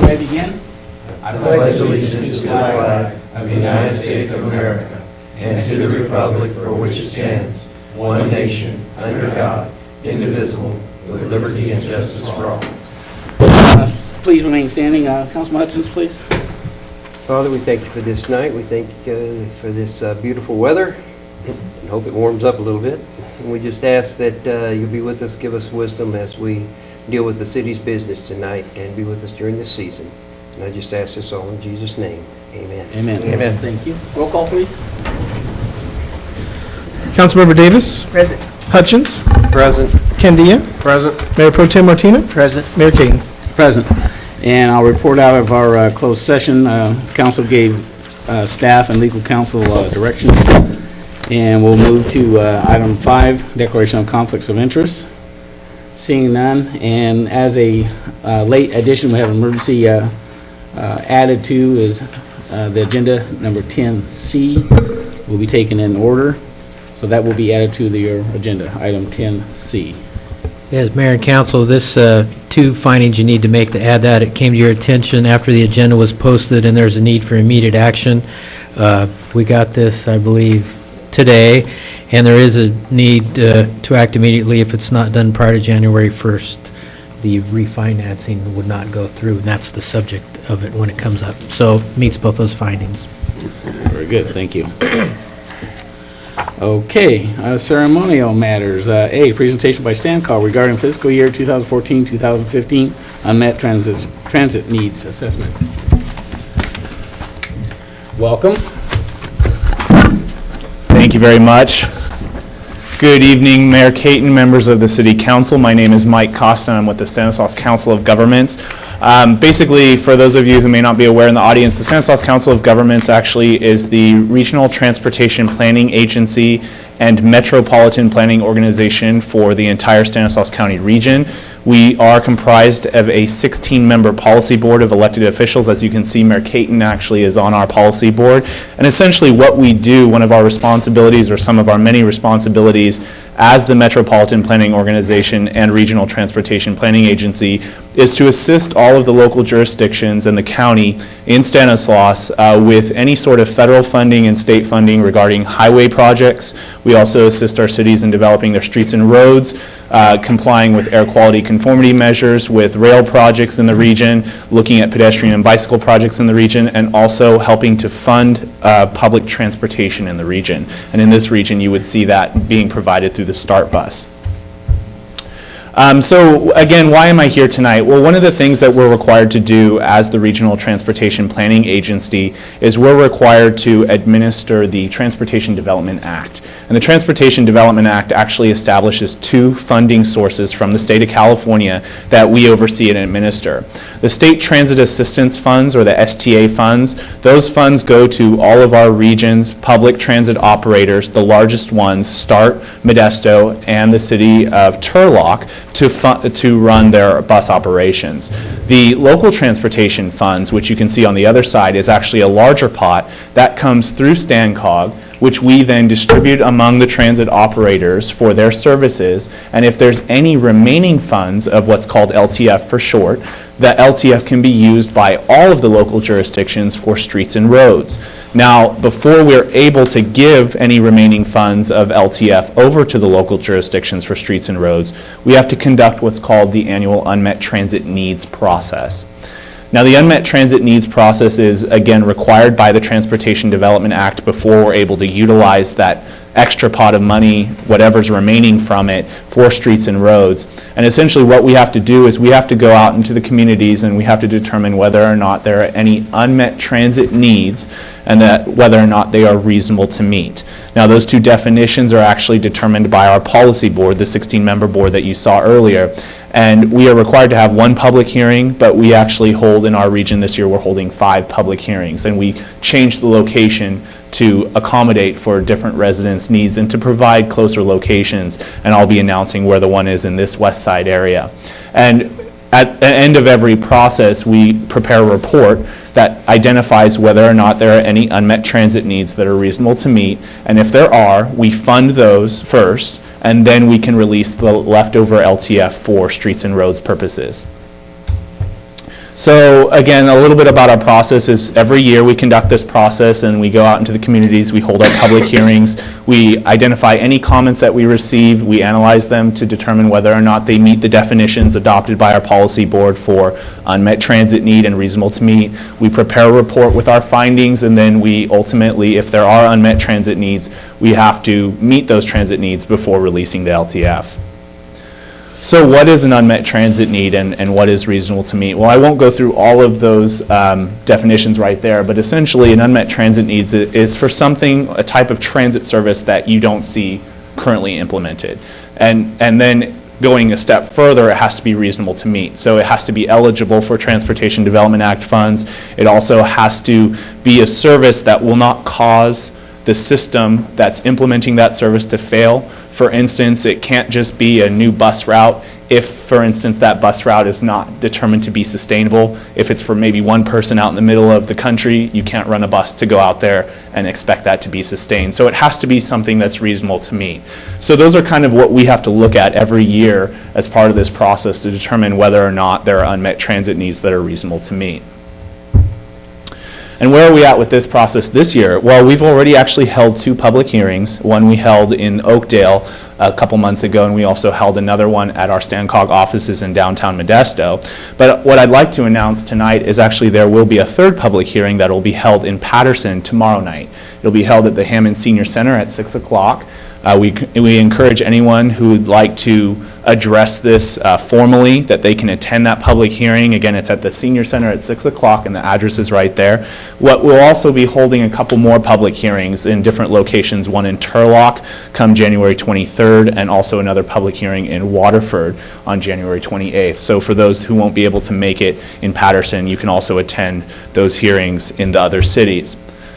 may begin. I pledge allegiance to the flag of the United States of America and to the republic for which it stands, one nation, under God, indivisible, with liberty and justice for all. Please remain standing. Councilman Hutchins, please. Father, we thank you for this night. We thank you for this beautiful weather. And hope it warms up a little bit. And we just ask that you'll be with us, give us wisdom as we deal with the city's business tonight, and be with us during this season. And I just ask this all in Jesus' name. Amen. Amen. Amen. Thank you. Roll call, please. Councilmember Davis. Present. Hutchins. Present. Candia. Present. Mayor Pro Tem Martina. Present. Mayor King. Present. And I'll report out of our closed session. Council gave staff and legal counsel direction. And we'll move to item 5, declaration of conflicts of interest. Seeing none, and as a late addition, we have an emergency added to is the agenda number 10C will be taken in order. So that will be added to your agenda, item 10C. Yes, Mayor and Council, this two findings you need to make to add that. It came to your attention after the agenda was posted, and there's a need for immediate action. We got this, I believe, today, and there is a need to act immediately if it's not done prior to January 1st. The refinancing would not go through, and that's the subject of it when it comes up. So it meets both those findings. Very good, thank you. Okay, ceremonial matters. A, presentation by stand call regarding fiscal year 2014-2015 unmet transit needs assessment. Welcome. Thank you very much. Good evening, Mayor Caton, members of the City Council. My name is Mike Costa, and I'm with the Stanislaus Council of Governments. Basically, for those of you who may not be aware in the audience, the Stanislaus Council of Governments actually is the regional transportation planning agency and metropolitan planning organization for the entire Stanislaus County region. We are comprised of a 16-member policy board of elected officials. As you can see, Mayor Caton actually is on our policy board. And essentially what we do, one of our responsibilities, or some of our many responsibilities as the Metropolitan Planning Organization and Regional Transportation Planning Agency, is to assist all of the local jurisdictions and the county in Stanislaus with any sort of federal funding and state funding regarding highway projects. We also assist our cities in developing their streets and roads, complying with air quality conformity measures, with rail projects in the region, looking at pedestrian and bicycle projects in the region, and also helping to fund public transportation in the region. And in this region, you would see that being provided through the START bus. So again, why am I here tonight? Well, one of the things that we're required to do as the Regional Transportation Planning Agency is we're required to administer the Transportation Development Act. And the Transportation Development Act actually establishes two funding sources from the state of California that we oversee and administer. The State Transit Assistance Funds, or the STA funds, those funds go to all of our region's public transit operators, the largest ones, START, Modesto, and the city of Turlock, to run their bus operations. The local transportation funds, which you can see on the other side, is actually a larger pot that comes through StanCog, which we then distribute among the transit operators for their services. And if there's any remaining funds of what's called LTF for short, the LTF can be used by all of the local jurisdictions for streets and roads. Now, before we're able to give any remaining funds of LTF over to the local jurisdictions for streets and roads, we have to conduct what's called the annual Unmet Transit Needs process. Now, the Unmet Transit Needs process is, again, required by the Transportation Development Act before we're able to utilize that extra pot of money, whatever's remaining from it, for streets and roads. And essentially what we have to do is we have to go out into the communities and we have to determine whether or not there are any unmet transit needs and that whether or not they are reasonable to meet. Now, those two definitions are actually determined by our policy board, the 16-member board that you saw earlier. And we are required to have one public hearing, but we actually hold in our region this year, we're holding 5 public hearings. And we changed the location to accommodate for different residents' needs and to provide closer locations. And I'll be announcing where the one is in this west side area. And at the end of every process, we prepare a report that identifies whether or not there are any unmet transit needs that are reasonable to meet. And if there are, we fund those first, and then we can release the leftover LTF for streets and roads purposes. So again, a little bit about our process is every year we conduct this process and we go out into the communities, we hold our public hearings, we identify any comments that we receive, we analyze them to determine whether or not they meet the definitions adopted by our policy board for unmet transit need and reasonable to meet. We prepare a report with our findings, and then we ultimately, if there are unmet transit needs, we have to meet those transit needs before releasing the LTF. So what is an unmet transit need and what is reasonable to meet? Well, I won't go through all of those definitions right there, but essentially an unmet transit needs is for something, a type of transit service that you don't see currently implemented. And then going a step further, it has to be reasonable to meet. So it has to be eligible for Transportation Development Act funds. It also has to be a service that will not cause the system that's implementing that service to fail. For instance, it can't just be a new bus route if, for instance, that bus route is not determined to be sustainable. If it's for maybe one person out in the middle of the country, you can't run a bus to go out there and expect that to be sustained. So it has to be something that's reasonable to meet. So those are kind of what we have to look at every year as part of this process to determine whether or not there are unmet transit needs that are reasonable to meet. And where are we at with this process this year? Well, we've already actually held 2 public hearings. One we held in Oakdale a couple months ago, and we also held another one at our Stancog offices in downtown Modesto. But what I'd like to announce tonight is actually there will be a 3rd public hearing that will be held in Patterson tomorrow night. It'll be held at the Hammond Senior Center at 6 o'clock. We encourage anyone who would like to address this formally that they can attend that public hearing. Again, it's at the Senior Center at 6 o'clock, and the address is right there. We'll also be holding a couple more public hearings in different locations, one in Turlock come January 23rd, and also another public hearing in Waterford on January 28th. So for those who won't be able to make it in Patterson, you can also attend those hearings in the other cities.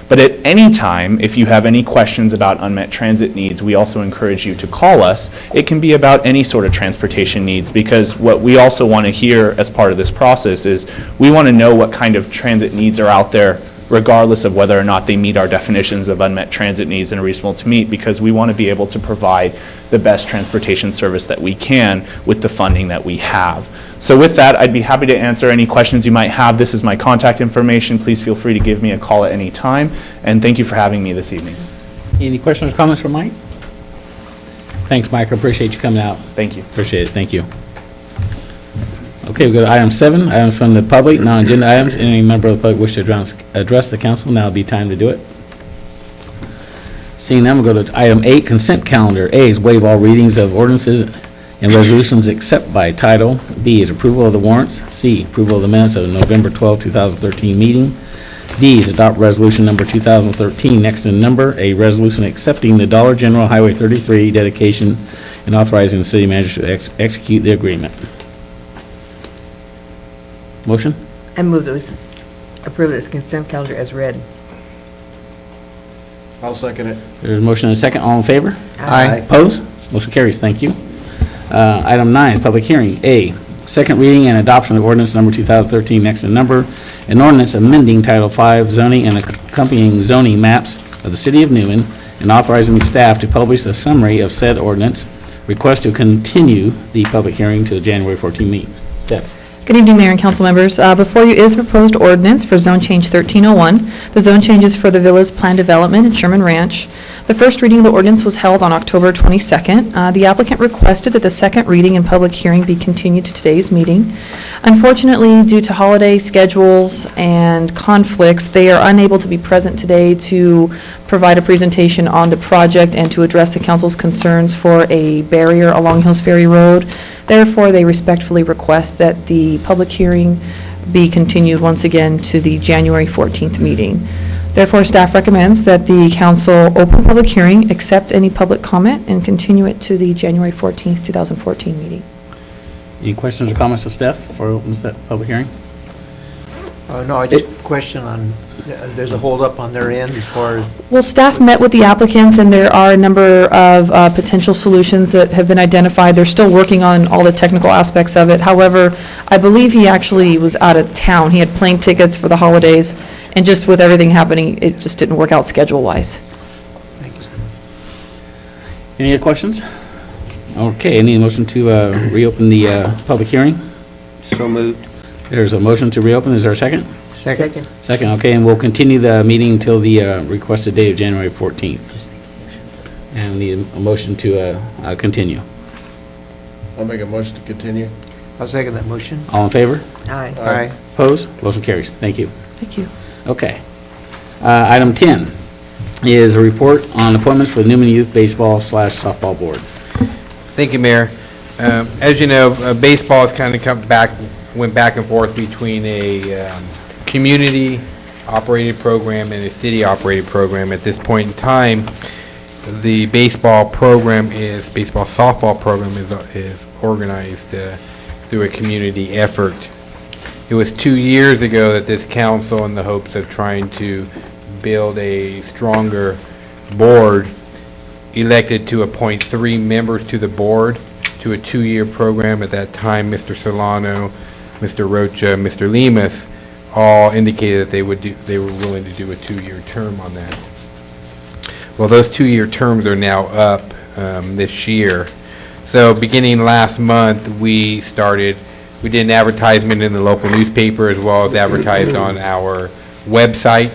But at any time, if you have any questions about unmet transit needs, we also encourage you to call us. It can be about any sort of transportation needs, because what we also want to hear as part of this process is we want to know what kind of transit needs are out there, regardless of whether or not they meet our definitions of unmet transit needs and are reasonable to meet, because we want to be able to provide the best transportation service that we can with the funding that we have. So with that, I'd be happy to answer any questions you might have. This is my contact information. Please feel free to give me a call at any time. And thank you for having me this evening. Any questions or comments for Mike? Thanks, Mike. I appreciate you coming out. Thank you. Appreciate it. Thank you. Okay, we go to item 7, items from the public, non-agenda items. Any member of the public wish to address the council, now would be time to do it. Seeing none, we'll go to item 8, consent calendar. A is waive all readings of ordinances and resolutions except by title. B is approval of the warrants. C, approval of the minutes of the November 12, 2013 meeting. D is adopt resolution number 2013, next in number, a resolution accepting the Dollar General Highway 33 dedication and authorizing the city manager to execute the agreement. Motion? I move that we approve this consent calendar as read. I'll second it. There's a motion and a second. All in favor? Aye. Opposed? Motion carries. Thank you. Item 9, public hearing. A, second reading and adoption of ordinance number 2013, next in number, an ordinance amending Title 5 zoning and accompanying zoning maps of the city of Newman and authorizing the staff to publish a summary of said ordinance. Request to continue the public hearing to the January 14 meeting. Steph. Good evening, Mayor and council members. Before you is a proposed ordinance for zone change 1301. The zone changes for the Villas Plan Development and Sherman Ranch. The first reading of the ordinance was held on October 22nd. The applicant requested that the second reading and public hearing be continued to today's meeting. Unfortunately, due to holiday schedules and conflicts, they are unable to be present today to provide a presentation on the project and to address the council's concerns for a barrier along Hills Ferry Road. Therefore, they respectfully request that the public hearing be continued once again to the January 14th meeting. Therefore, staff recommends that the council open public hearing, accept any public comment, and continue it to the January 14th, 2014 meeting. Any questions or comments of Steph before we open the public hearing? No, I just question on, there's a holdup on their end as far as, Well, staff met with the applicants, and there are a number of potential solutions that have been identified. They're still working on all the technical aspects of it. However, I believe he actually was out of town. He had plane tickets for the holidays, and just with everything happening, it just didn't work out schedule-wise. thank you. Any other questions? Okay, any motion to reopen the public hearing? So moved. There's a motion to reopen. Is there a second? Second. Second, okay, and we'll continue the meeting until the requested date of January 14th. And we need a motion to continue. I'll make a motion to continue. I'll second that motion. All in favor? Aye. Aye. Opposed? Motion carries. Thank you. Thank you. Okay. Item 10 is a report on appointments for the Newman Youth Baseball/Softball Board. Thank you, Mayor. As you know, baseball has kind of went back and forth between a community-operated program and a city-operated program. At this point in time, the baseball softball program is organized through a community effort. It was 2 years ago that this council, in the hopes of trying to build a stronger board, elected to appoint 3 members to the board to a 2-year program. At that time, Mr. Solano, Mr. Rocha, Mr. Lemus all indicated that they were willing to do a 2-year term on that. Well, those 2-year terms are now up this year. So beginning last month, we did an advertisement in the local newspaper as well as advertised on our website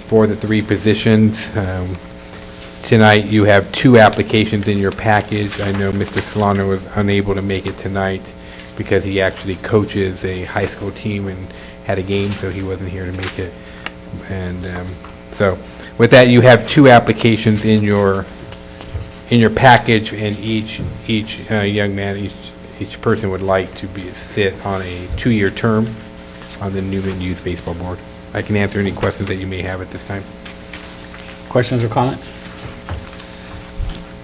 for the 3 positions. Tonight, you have 2 applications in your package. I know Mr. Solano was unable to make it tonight because he actually coaches a high school team and had a game, so he wasn't here to make it. And so with that, you have 2 applications in your package, and each young man, each person would like to sit on a 2-year term on the Newman Youth Baseball Board. I can answer any questions that you may have at this time. Questions or comments?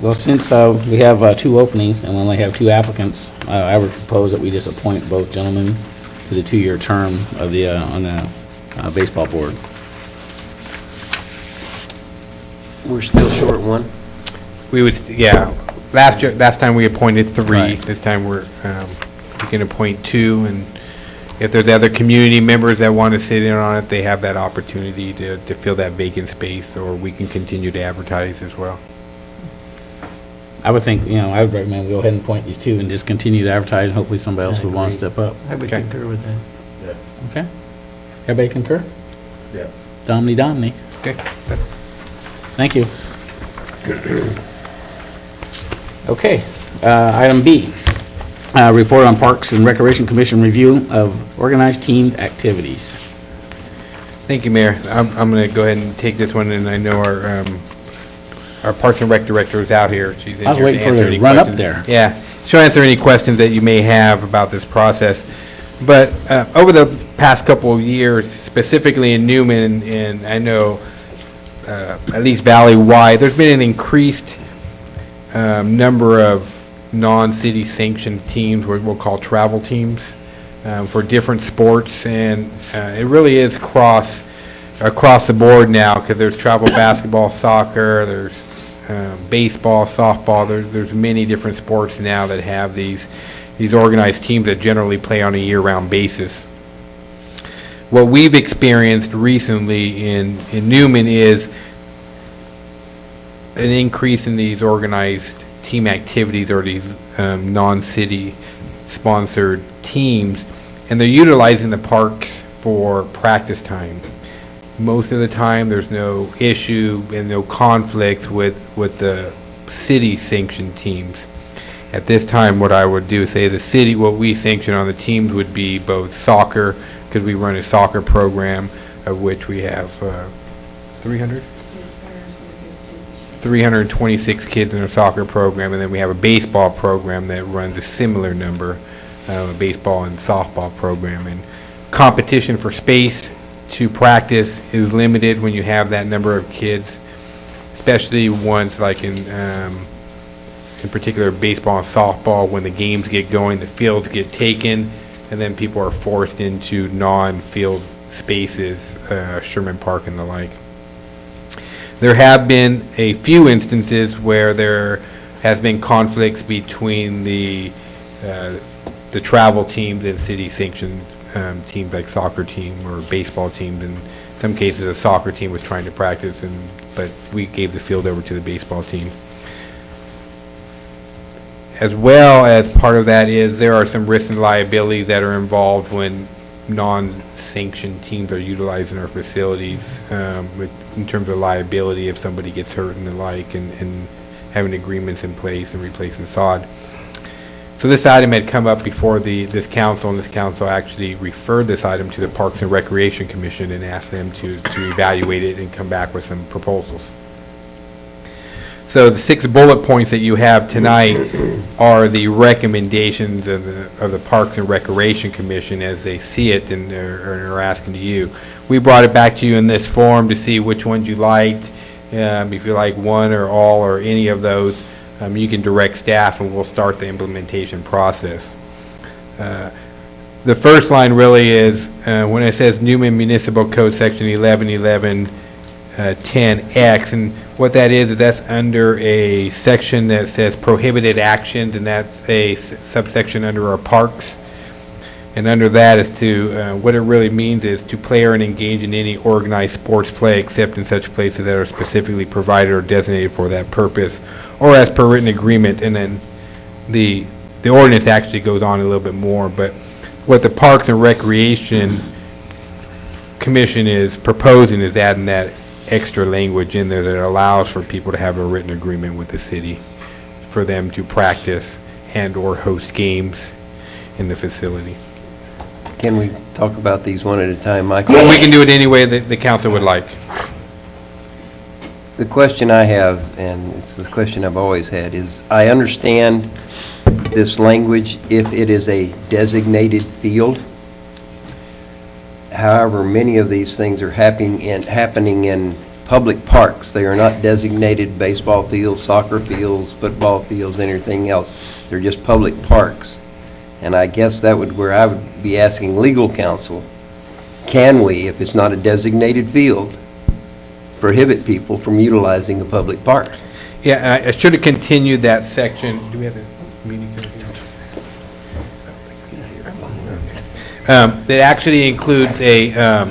Well, since we have 2 openings and we only have 2 applicants, I would propose that we just appoint both gentlemen to the 2-year term of on the baseball board. We're still short one. We would, yeah, last time we appointed 3. Right. This time we can appoint 2, and if there's other community members that want to sit in on it, they have that opportunity to fill that vacant space, or we can continue to advertise as well. I would think, I would recommend we go ahead and appoint these 2 and just continue to advertise, and hopefully somebody else would want to step up. I would Okay. concur with that. Okay? Everybody concur? Yeah. Domini. Okay. Thank you. Okay, item B, report on Parks and Recreation Commission review of organized team activities. Thank you, Mayor. I'm going to go ahead and take this one, and I know our Parks and Rec director is out here. She's in I was here to waiting for answer her to any run up questions. there. Yeah, she'll answer any questions that you may have about this process. But over the past couple of years, specifically in Newman, and I know at least valley-wide, there's been an increased number of non-city sanctioned teams, what we'll call travel teams, for different sports, and it really is across the board now, because there's travel basketball, soccer, there's baseball, softball, there's many different sports now that have these organized teams that generally play on a year-round basis. What we've experienced recently in Newman is an increase in these organized team activities, or these non-city sponsored teams, and they're utilizing the parks for practice time. Most of the time, there's no issue and no conflict with the city sanctioned teams. At this time, what I would do is say the city, what we sanction on the teams would be both soccer, because we run a soccer program, of which we have 326 kids in our soccer program, and then we have a baseball program that runs a similar number, a baseball and softball program. And competition for space to practice is limited when you have that number of kids, especially ones like in particular baseball and softball. When the games get going, the fields get taken, and then people are forced into non-field spaces, Sherman Park and the like. There have been a few instances where there has been conflicts between the travel teams and city-sanctioned teams like soccer team or baseball teams. In some cases, a soccer team was trying to practice, but we gave the field over to the baseball team. As well as part of that is there are some risks and liabilities that are involved when non-sanctioned teams are utilizing our facilities, in terms of liability if somebody gets hurt and the like, and having agreements in place and replacing sod. So this item had come up before this council, and this council actually referred this item to the Parks and Recreation Commission and asked them to evaluate it and come back with some proposals. So the 6 bullet points that you have tonight are the recommendations of the Parks and Recreation Commission as they see it and are asking to you. We brought it back to you in this form to see which ones you liked. If you like one or all or any of those, you can direct staff and we'll start the implementation process. The first line really is when it says Newman Municipal Code Section 111110X, and what that is that's under a section that says prohibited actions, and that's a subsection under our parks. And under that is to, what it really means is to play or engage in any organized sports play except in such places that are specifically provided or designated for that purpose, or as per written agreement. And then the ordinance actually goes on a little bit more, but what the Parks and Recreation Commission is proposing is adding that extra language in there that allows for people to have a written agreement with the city for them to practice and or host games in the facility. Can we talk about these one at a time, Michael? Well, we can do it any way that the council would like. The question I have, and it's the question I've always had, is I understand this language if it is a designated field. However, many of these things are happening in public parks. They are not designated baseball fields, soccer fields, football fields, anything else. They're just public parks. And I guess that would where I would be asking legal counsel, can we, if it's not a designated field, prohibit people from utilizing a public park? Yeah, I should have continued that section. Do we have a meeting? That actually includes a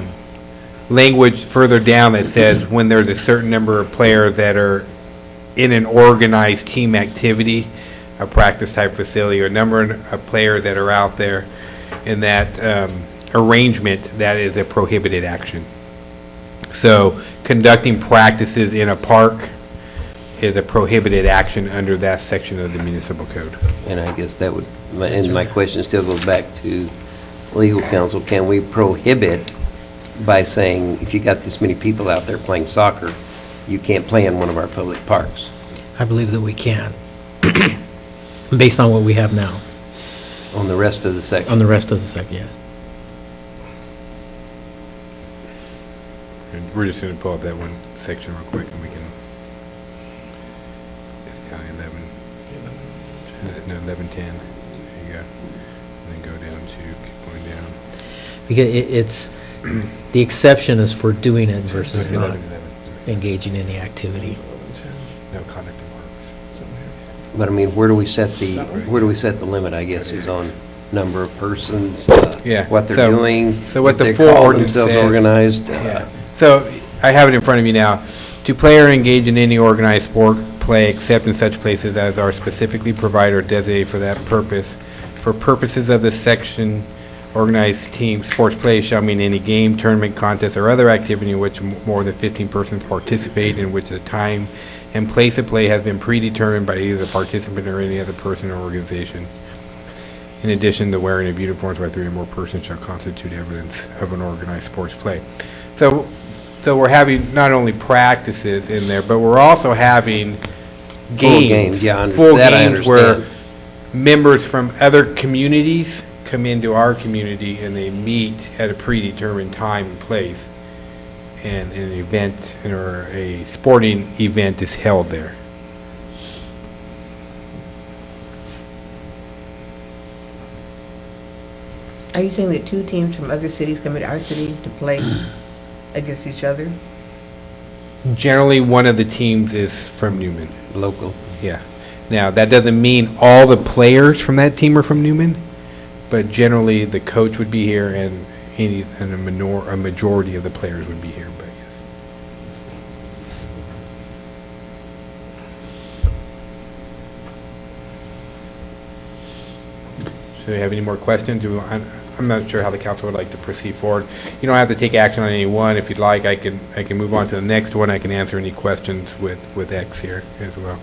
language further down that says when there's a certain number of players that are in an organized team activity, a practice type facility, or a number of players that are out there in that arrangement, that is a prohibited action. So conducting practices in a park is a prohibited action under that section of the municipal code. And I guess that would, and my question still goes back to legal counsel, can we prohibit by saying, if you got this many people out there playing soccer, you can't play in one of our public parks? I believe that we can, based on what we have now, On the rest of the section? on the rest of the second, yes. And we're just going to pull up that one section real quick and we can, it's county 1110. There you go. And then go down to, keep going down. Because it's, the exception is for doing it versus not 11. engaging in the activity. No conduct in parks. But I mean, where do we set the limit, I guess, is on number of persons, Yeah, what they're so- doing, so what if the they full call ordinance themselves says- organized. Yeah. So I have it in front of me now. To play or engage in any organized sport play except in such places as are specifically provided or designated for that purpose. For purposes of this section, organized team sports play shall mean any game, tournament, contest, or other activity in which more than 15 persons participate, in which the time and place of play has been predetermined by either the participant or any other person or organization. In addition, the wearing of uniforms by 3 or more persons shall constitute evidence of an organized sports play. So we're having not only practices in there, but we're also having games. Full games where members from other communities come into our community and they meet at a predetermined time and place, and an event or a sporting event is held there. Are you saying that 2 teams from other cities come into our city to play against each other? Generally, one of the teams is from Newman. Local. Yeah. Now, that doesn't mean all the players from that team are from Newman, but generally the coach would be here and a majority of the players would be here. But yes. Do we have any more questions? I'm not sure how the council would like to proceed forward. You don't have to take action on any one. If you'd like, I can move on to the next one. I can answer any questions with X here as well.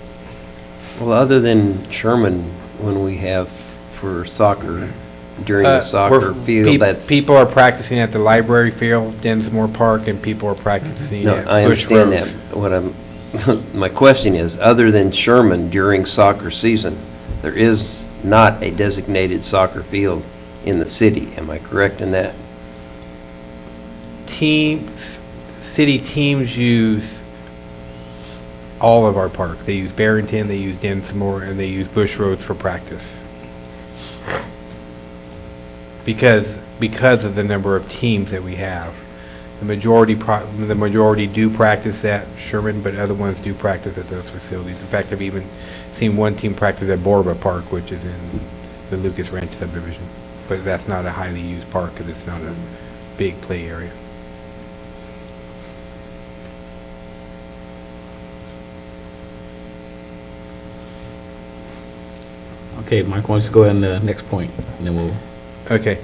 Well, other than Sherman, when we have for soccer, during the soccer field, that's... People are practicing at the library field, Densmore Park, and people are practicing No, at I Bush understand Road. that. My question is, other than Sherman during soccer season, there is not a designated soccer field in the city. Am I correct in that? City teams use all of our parks. They use Barrington, they use Densmore, and they use Bush Roads for practice. Because of the number of teams that we have. The majority do practice at Sherman, but other ones do practice at those facilities. In fact, I've even seen one team practice at Borba Park, which is in the Lucas Ranch subdivision. But that's not a highly used park because it's not a big play area. Okay, Mike, why don't you go ahead on the next point, and then we'll... Okay.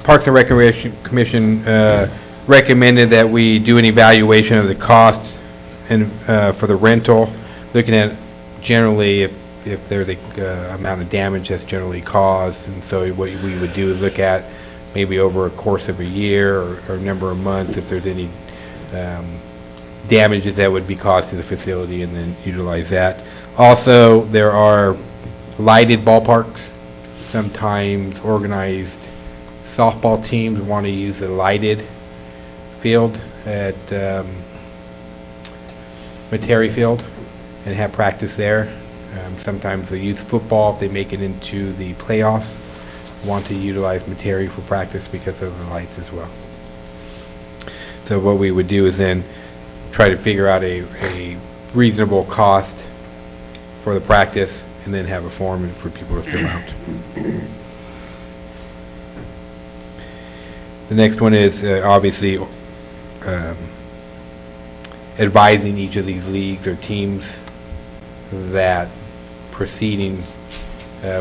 Parks and Recreation Commission recommended that we do an evaluation of the costs and for the rental, looking at generally if there's a amount of damage that's generally caused. And so what we would do is look at maybe over a course of a year or a number of months if there's any damages that would be caused to the facility, and then utilize that. Also, there are lighted ballparks. Sometimes organized softball teams want to use a lighted field at Metairie Field and have practice there. Sometimes the youth football, if they make it into the playoffs, want to utilize Metairie for practice because of the lights as well. So what we would do is then try to figure out a reasonable cost for the practice, and then have a form for people to fill out. The next one is obviously advising each of these leagues or teams that proceeding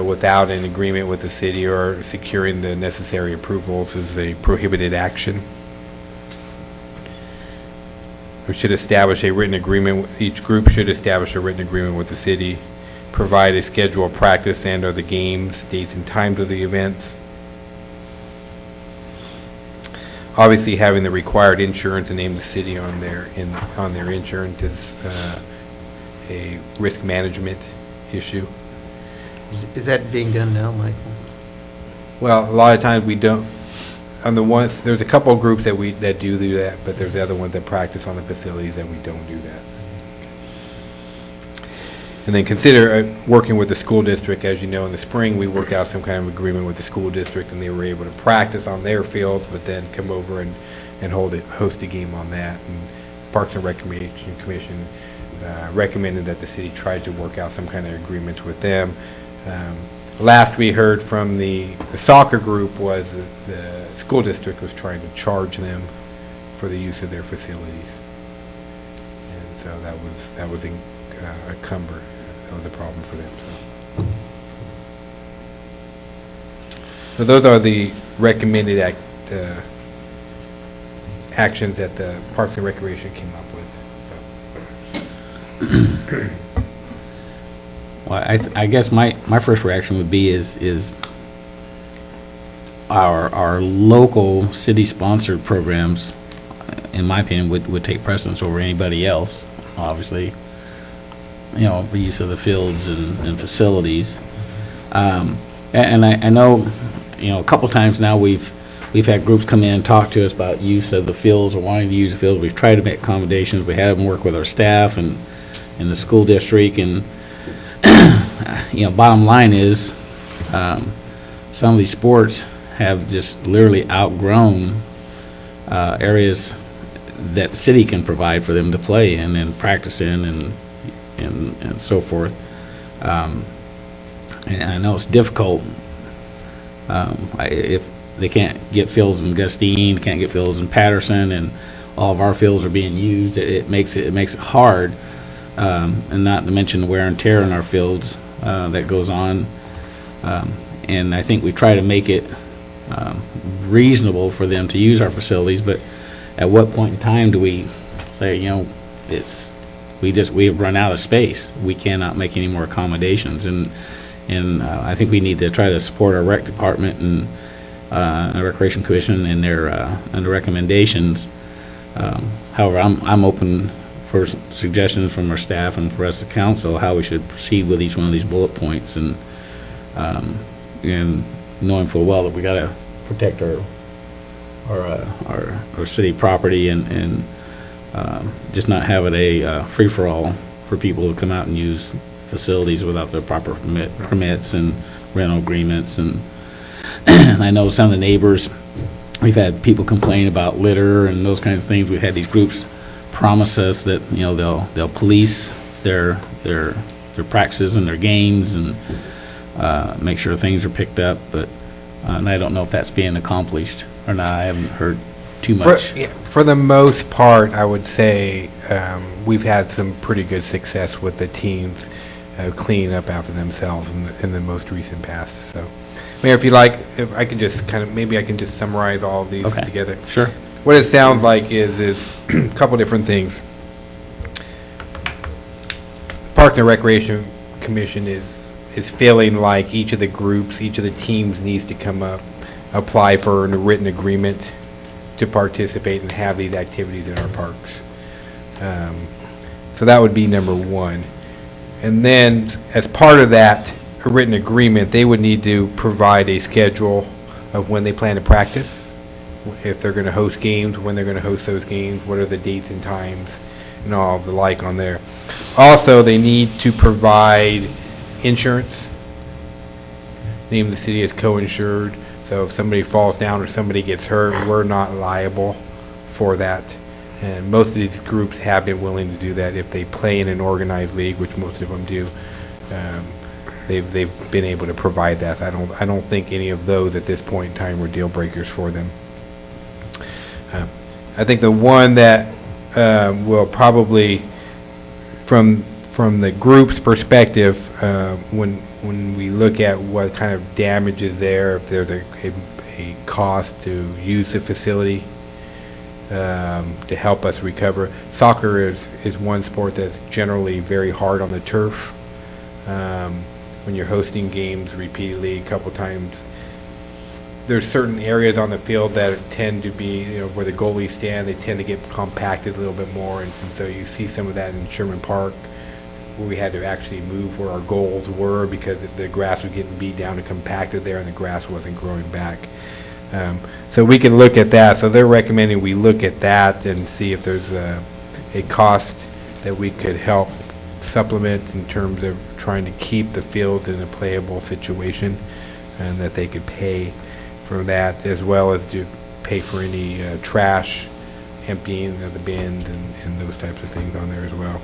without an agreement with the city or securing the necessary approvals is a prohibited action. We should establish a written agreement. Each group should establish a written agreement with the city, provide a schedule of practice and or the games, dates and times of the events. Obviously, having the required insurance and name the city on their insurance is a risk management issue. Is that being done now, Michael? Well, a lot of times we don't. On the ones, there's a couple of groups that do that, but there's other ones that practice on the facilities that we don't do that. And then consider working with the school district. As you know, in the spring, we worked out some kind of agreement with the school district, and they were able to practice on their field, but then come over and host a game on that. And Parks and Recreation Commission recommended that the city try to work out some kind of agreement with them. Last we heard from the soccer group was that the school district was trying to charge them for the use of their facilities. And so that was a cumber. That was a problem for them. So those are the recommended actions that the Parks and Recreation came up with. Well, I guess my first reaction would be is our local city-sponsored programs, in my opinion, would take precedence over anybody else, obviously. You know, for use of the fields and facilities. And I know, you know, a couple times now we've had groups come in and talk to us about use of the fields or wanting to use the fields. We've tried to make accommodations. We have them work with our staff and the school district. And, you know, bottom line is some of these sports have just literally outgrown areas that the city can provide for them to play in and practice in and so forth. And I know it's difficult if they can't get fields in Gustine, can't get fields in Patterson, and all of our fields are being used. It makes it hard, and not to mention the wear and tear in our fields that goes on. and I think we try to make it reasonable for them to use our facilities, but at what point in time do we say, you know, we have run out of space, we cannot make any more accommodations, and I think we need to try to support our rec department and our recreation commission and their and the recommendations. However, I'm open for suggestions from our staff and for us, the council, how we should proceed with each one of these bullet points, and knowing full well that we got to protect our city property and just not have it a free-for-all for people to come out and use facilities without their proper permits and rental agreements. And I know some of the neighbors, we've had people complain about litter and those kinds of things. We've had these groups promise us that, you know, they'll police their practices and their games and make sure things are picked up, but and I don't know if that's being accomplished or not. I haven't heard too much. For the most part, I would say we've had some pretty good success with the teams cleaning up after themselves in the most recent past. So, Mayor, if you like, if I can just maybe I can just summarize all of these together. Sure. What it sounds like is a couple different things. The Parks and Recreation Commission is feeling like each of the groups, each of the teams needs to come up, apply for a written agreement to participate and have these activities in our parks. So that would be number one. And then as part of that a written agreement, they would need to provide a schedule of when they plan to practice, if they're going to host games, when they're going to host those games, what are the dates and times, and all of the like on there. Also, they need to provide insurance. Name the city as co-insured, so if somebody falls down or somebody gets hurt, we're not liable for that. And most of these groups have been willing to do that if they play in an organized league, which most of them do. They've been able to provide that. I don't think any of those at this point in time were deal breakers for them. I think the one that will probably, from the group's perspective, when we look at what kind of damage is there, if there's a cost to use the facility to help us recover. Soccer is one sport that's generally very hard on the turf. When you're hosting games repeatedly a couple times, there's certain areas on the field that tend to be, where the goalies stand, they tend to get compacted a little bit more, and so you see some of that in Sherman Park, where we had to actually move where our goals were because the grass was getting beat down and compacted there, and the grass wasn't growing back. So we can look at that. So they're recommending we look at that and see if there's a cost that we could help supplement in terms of trying to keep the fields in a playable situation, and that they could pay for that, as well as to pay for any trash emptying of the bins and those types of things on there as well.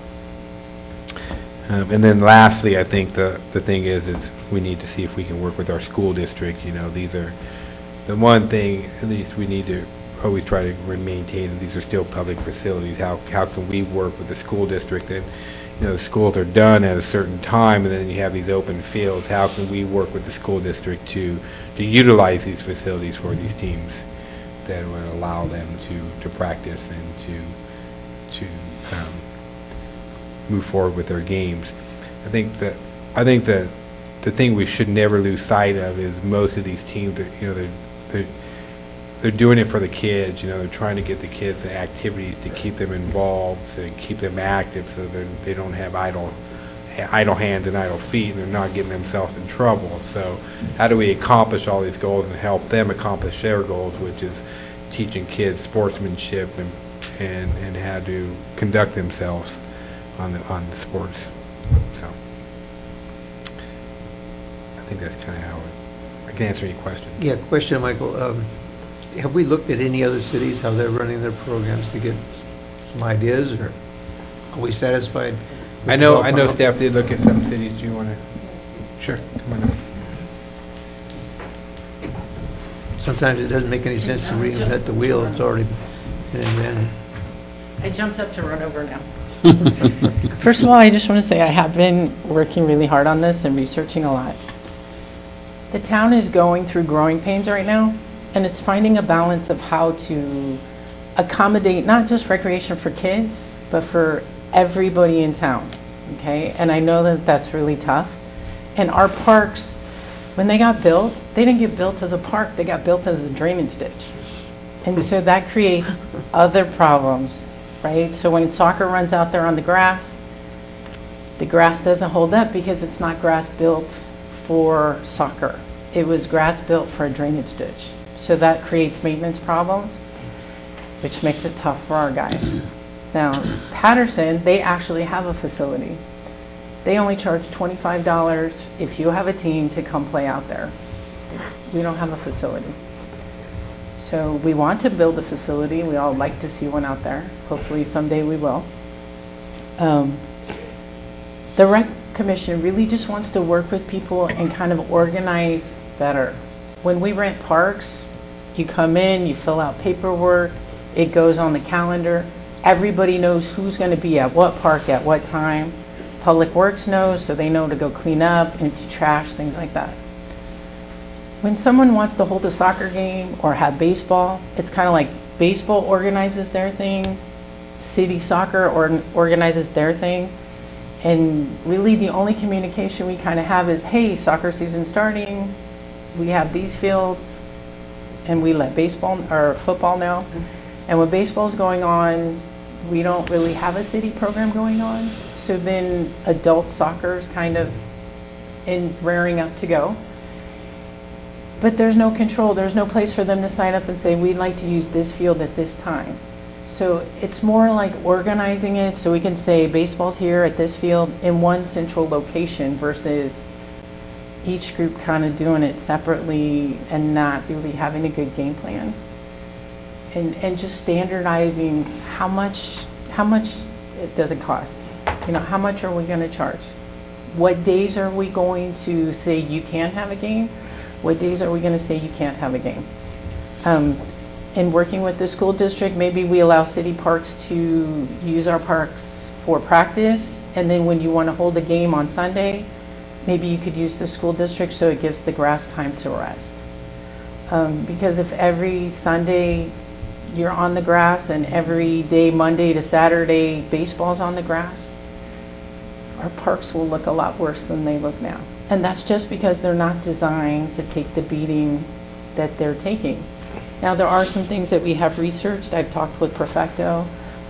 And then lastly, I think the thing is we need to see if we can work with our school district. These are the one thing at least we need to always try to maintain. These are still public facilities. How can we work with the school district? And the schools are done at a certain time, and then you have these open fields. How can we work with the school district to utilize these facilities for these teams that would allow them to practice and to move forward with their games? I think that the thing we should never lose sight of is most of these teams that they're doing it for the kids. They're trying to get the kids the activities to keep them involved, to keep them active, so they don't have idle hands and idle feet, and they're not getting themselves in trouble. So how do we accomplish all these goals and help them accomplish their goals, which is teaching kids sportsmanship and how to conduct themselves on the sports? So I think that's kind of how I can answer any questions. Yeah, question, Michael. Have we looked at any other cities, how they're running their programs to get some ideas, or are we satisfied? with I know development? staff did look at some cities. Do you want to? Sure, come on up. Sometimes it doesn't make any sense to reinvent the wheel, it's already been invented. I jumped up to run over now. First of all, I just want to say I have been working really hard on this and researching a lot. The town is going through growing pains right now, and it's finding a balance of how to accommodate not just recreation for kids, but for everybody in town, okay? And I know that that's really tough. And our parks, when they got built, they didn't get built as a park, they got built as a drainage ditch. And so that creates other problems, right? So when soccer runs out there on the grass doesn't hold up because it's not grass built for soccer. It was grass built for a drainage ditch. So that creates maintenance problems, which makes it tough for our guys. Now, Patterson, they actually have a facility. They only charge $25 if you have a team to come play out there. We don't have a facility. So we want to build a facility. We all like to see one out there. Hopefully someday we will. The Rec Commission really just wants to work with people and kind of organize better. When we rent parks, you come in, you fill out paperwork, it goes on the calendar. Everybody knows who's going to be at what park at what time. Public Works knows, so they know to go clean up, empty trash, things like that. When someone wants to hold a soccer game or have baseball, it's kind of like baseball organizes their thing, city soccer organizes their thing, and really the only communication we kind of have is, hey, soccer season starting, we have these fields, and we let baseball or football know. And when baseball's going on, we don't really have a city program going on. So then adult soccer's kind of rearing up to go. But there's no control. There's no place for them to sign up and say, we'd like to use this field at this time. So it's more like organizing it so we can say baseball's here at this field in one central location versus each group kind of doing it separately and not really having a good game plan. And just standardizing how much does it cost? You know, how much are we going to charge? What days are we going to say you can have a game? What days are we going to say you can't have a game? In working with the school district, maybe we allow city parks to use our parks for practice, and then when you want to hold a game on Sunday, maybe you could use the school district so it gives the grass time to rest. Because if every Sunday you're on the grass and every day, Monday to Saturday, baseball's on the grass, our parks will look a lot worse than they look now. And that's just because they're not designed to take the beating that they're taking. Now, there are some things that we have researched. I've talked with Perfecto.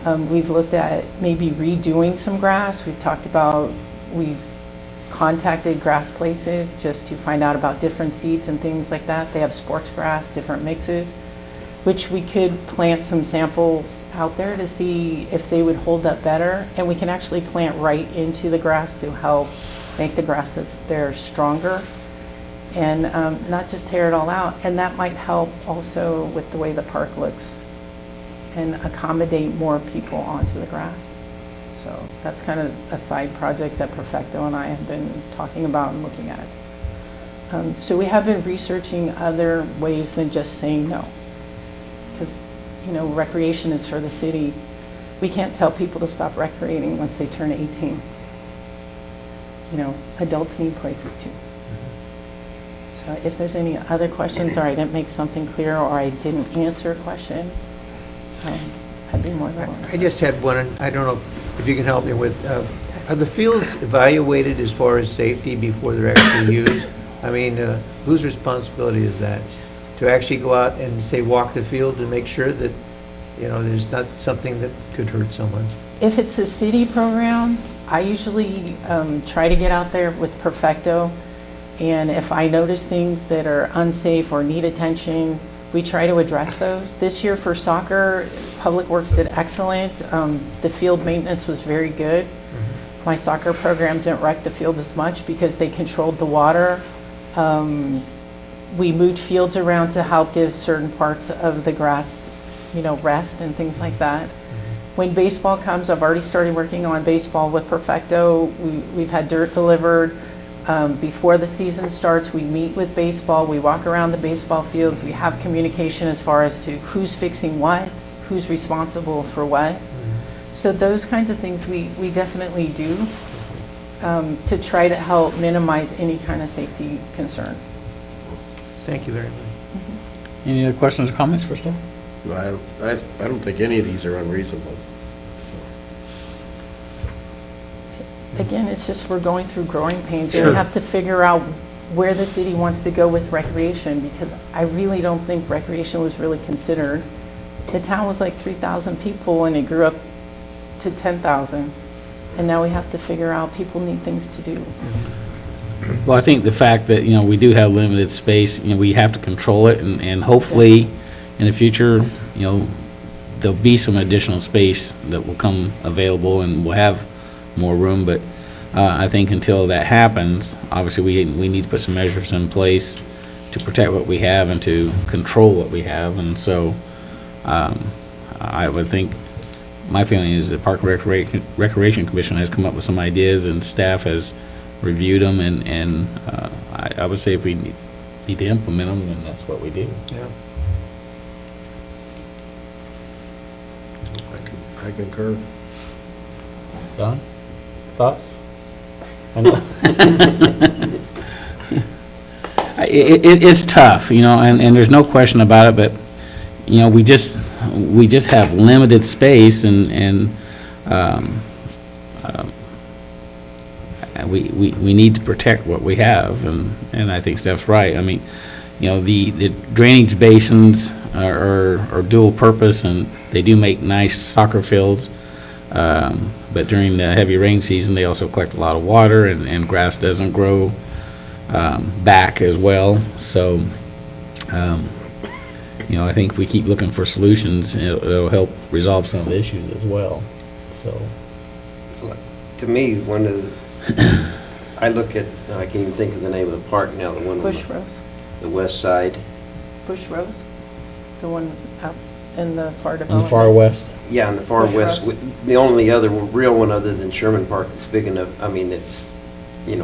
We've looked at maybe redoing some grass. We've contacted grass places just to find out about different seeds and things like that. They have sports grass, different mixes, which we could plant some samples out there to see if they would hold up better. And we can actually plant right into the grass to help make the grass that's there stronger and not just tear it all out. And that might help also with the way the park looks and accommodate more people onto the grass. So that's kind of a side project that Perfecto and I have been talking about and looking at. So we have been researching other ways than just saying no. Because, you know, recreation is for the city. We can't tell people to stop recreating once they turn 18. You know, adults need places too. So if there's any other questions or I didn't make something clear or I didn't answer a question, I'd be more than willing. I just had one, and I don't know if you can help me with, are the fields evaluated as far as safety before they're actually used? I mean, whose responsibility is that? To actually go out and, say, walk the field and make sure that, you know, there's not something that could hurt someone? If it's a city program, I usually try to get out there with Perfecto, and if I notice things that are unsafe or need attention, we try to address those. This year for soccer, Public Works did excellent. The field maintenance was very good. My soccer program didn't wreck the field as much because they controlled the water. We moved fields around to help give certain parts of the grass, you know, rest and things like that. When baseball comes, I've already started working on baseball with Perfecto. We've had dirt delivered. Before the season starts, we meet with baseball. We walk around the baseball fields. We have communication as far as to who's fixing what, who's responsible for what. So those kinds of things we definitely do to try to help minimize any kind of safety concern. Thank you very much. Any other questions or comments for staff? I don't think any of these are unreasonable. Again, it's just we're going through growing pains. And Sure. we have to figure out where the city wants to go with recreation, because I really don't think recreation was really considered. The town was like 3,000 people and it grew up to 10,000. And now we have to figure out people need things to do. Well, I think the fact that, we do have limited space, we have to control it, and hopefully, in the future, there'll be some additional space that will come available, and we'll have more room, but I think until that happens, obviously, we need to put some measures in place to protect what we have and to control what we have, and so I would think, my feeling is the Park and Recreation Commission has come up with some ideas, and staff has reviewed them, and I would say if we need to implement them, then that's what we do. Yeah. I concur. Don, thoughts? I know. It's tough, and there's no question about it, but, we just have limited space, and we need to protect what we have, and I think Steph's right. I mean, the drainage basins are dual purpose, and they do make nice soccer fields, but during the heavy rain season, they also collect a lot of water, and grass doesn't grow back as well. So, I think if we keep looking for solutions, it'll help resolve some of the issues as well. So, To me, one of I look at, I can't even think of the name of the park now, the one on Bush Rose, the west side. Bush Rose, the one out in the far in the development. far west. Yeah, in the far Bush west. Rose. The only other real one other than Sherman Park that's big enough, I mean, it's, in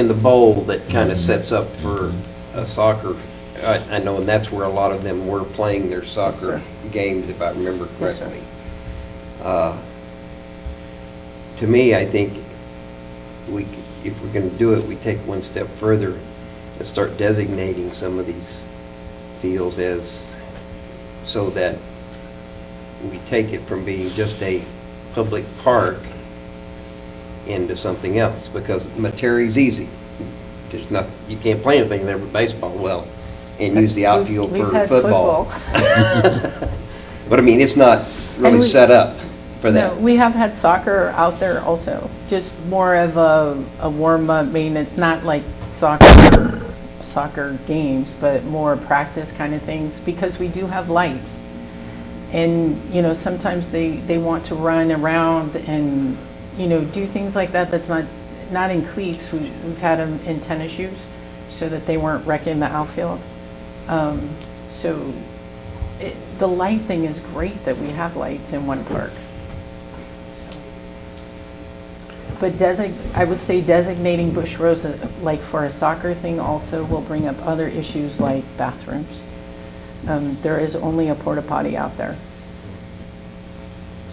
the bowl that kind of sets up for a soccer. I know, and that's where a lot of them were playing their soccer sir. games, if I remember Yes, sir. correctly. To me, I think if we're going to do it, we take one step further and start designating some of these fields as, so that we take it from being just a public park into something else, because Materi's easy. There's nothing, you can't play anything there but baseball, well, and use the outfield We've for had football. But I mean, it's not really we- set up for No, that. we have had soccer out there also, just more of a warm-up. I mean, it's not like soccer games, but more practice kind of things, because we do have lights. And, sometimes they want to run around and, do things like that that's not in cleats. We've had them in tennis shoes so that they weren't wrecking the outfield. So the light thing is great that we have lights in one park. But I would say designating Bush Rose like for a soccer thing also will bring up other issues like bathrooms. There is only a porta potty out there.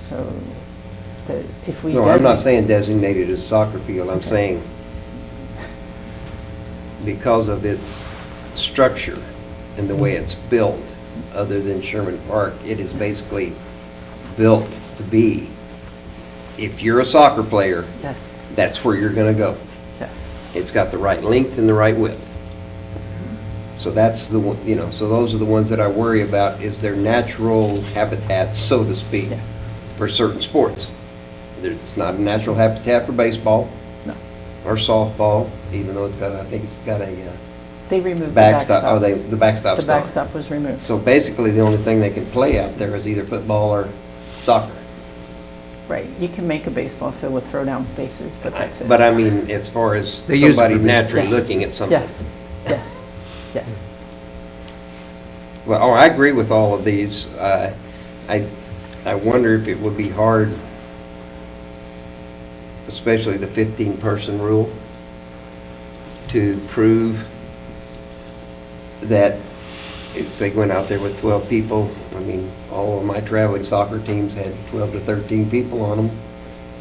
So if we No, I'm not saying designated as soccer field, I'm Okay. saying because of its structure and the way it's built, other than Sherman Park, it is basically built to be, if you're a soccer player, Yes, that's where you're gonna go. yes. It's got the right length and the right width. So that's the one, so those are the ones that I worry about, is their natural habitats, so to speak, Yes. for certain sports. It's not a natural habitat for baseball. No. Or softball, even though I think it's got a They removed the backstop. backstop. The backstop's The gone. backstop was removed. So basically, the only thing they can play out there is either football or soccer. Right, you can make a baseball field with throw-down bases, but that's it. But I mean, as far as They use it somebody for baseball. naturally Yes. looking at something. Yes, yes, yes. Well, I agree with all of these. I wonder if it would be hard, especially the 15-person rule, to prove that if they went out there with 12 people, I mean, all of my traveling soccer teams had 12 to 13 people on them,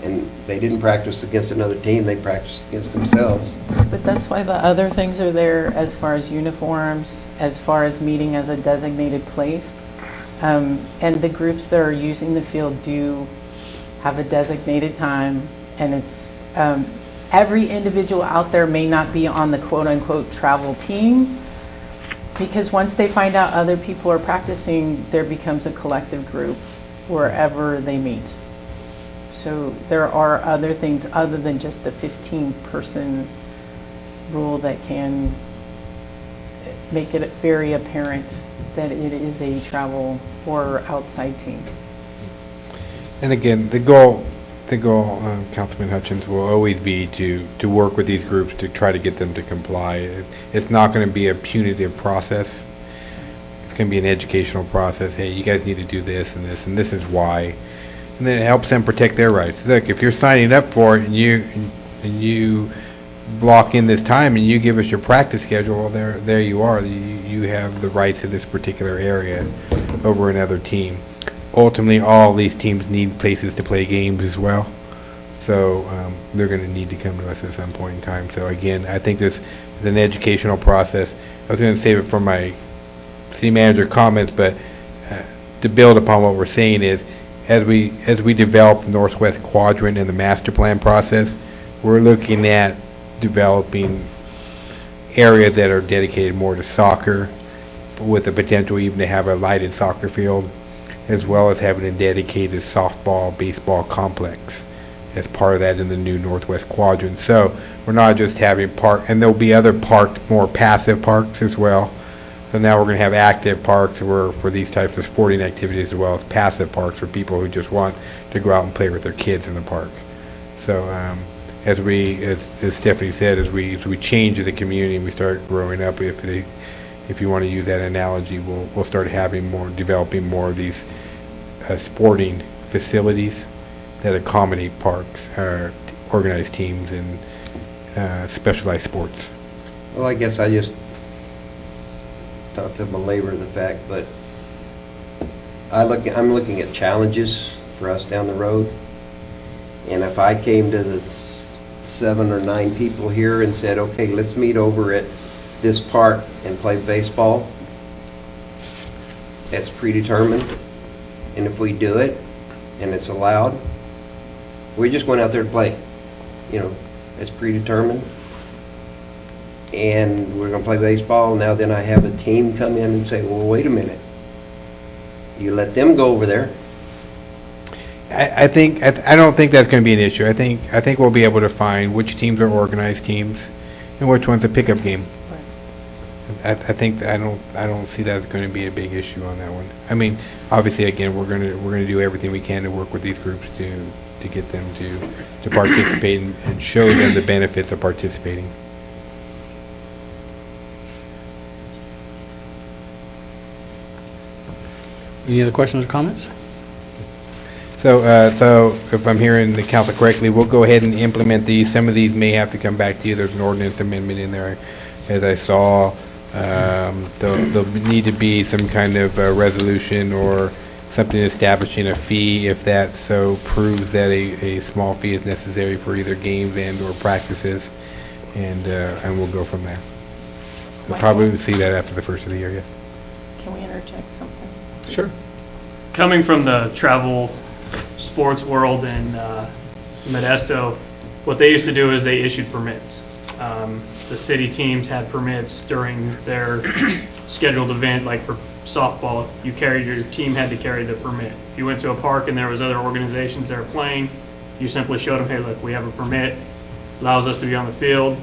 And they didn't practice against another team, they practiced against themselves. But that's why the other things are there as far as uniforms, as far as meeting as a designated place. And the groups that are using the field do have a designated time, and it's, every individual out there may not be on the quote-unquote travel team, because once they find out other people are practicing, there becomes a collective group wherever they meet. So there are other things other than just the 15-person rule that can make it very apparent that it is a travel or outside team. And again, the goal, Councilman Hutchins, will always be to work with these groups to try to get them to comply. It's not going to be a punitive process. It's going to be an educational process. Hey, you guys need to do this, and this is why. And then it helps them protect their rights. Look, if you're signing up for it and you block in this time and you give us your practice schedule, well, there you are. You have the rights to this particular area over another team. Ultimately, all these teams need places to play games as well. So they're going to need to come to us at some point in time. So again, I think this is an educational process. I was going to save it for my city manager comments, but to build upon what we're saying is, as we develop the Northwest Quadrant and the master plan process, we're looking at developing areas that are dedicated more to soccer, with the potential even to have a lighted soccer field, as well as having a dedicated softball, baseball complex as part of that in the new Northwest Quadrant. So we're not just having and there'll be other parks, more passive parks as well. So now we're going to have active parks for these types of sporting activities, as well as passive parks for people who just want to go out and play with their kids in the park. So as Stephanie said, as we change the community and we start growing up, if you want to use that analogy, we'll start developing more of these sporting facilities that accommodate parks, organized teams, and specialized sports. Well, I guess I just not to belabor the fact, but I'm looking at challenges for us down the road. And if I came to the 7 or 9 people here and said, okay, let's meet over at this park and play baseball, that's predetermined. And if we do it and it's allowed, we're just going out there to play. It's predetermined. And we're going to play baseball. Now then I have a team come in and say, well, wait a minute. You let them go over there. I don't think that's going to be an issue. I think we'll be able to find which teams are organized teams and which one's a pickup game. I don't see that as going to be a big issue on that one. I mean, obviously, again, we're going to do everything we can to work with these groups to get them to participate and show them the benefits of participating. Any other questions or comments? So if I'm hearing the council correctly, we'll go ahead and implement these. Some of these may have to come back to you. There's an ordinance amendment in there, as I saw. There'll need to be some kind of resolution or something establishing a fee if that so proves that a small fee is necessary for either games and or practices, and we'll go from there. We'll probably see that after the first of the year, yeah. Can we interject something? Sure. Coming from the travel sports world in Modesto, what they used to do is they issued permits. The city teams had permits during their scheduled event, like for softball, your team had to carry the permit. If you went to a park and there was other organizations that were playing, you simply showed them, hey, look, we have a permit, allows us to be on the field.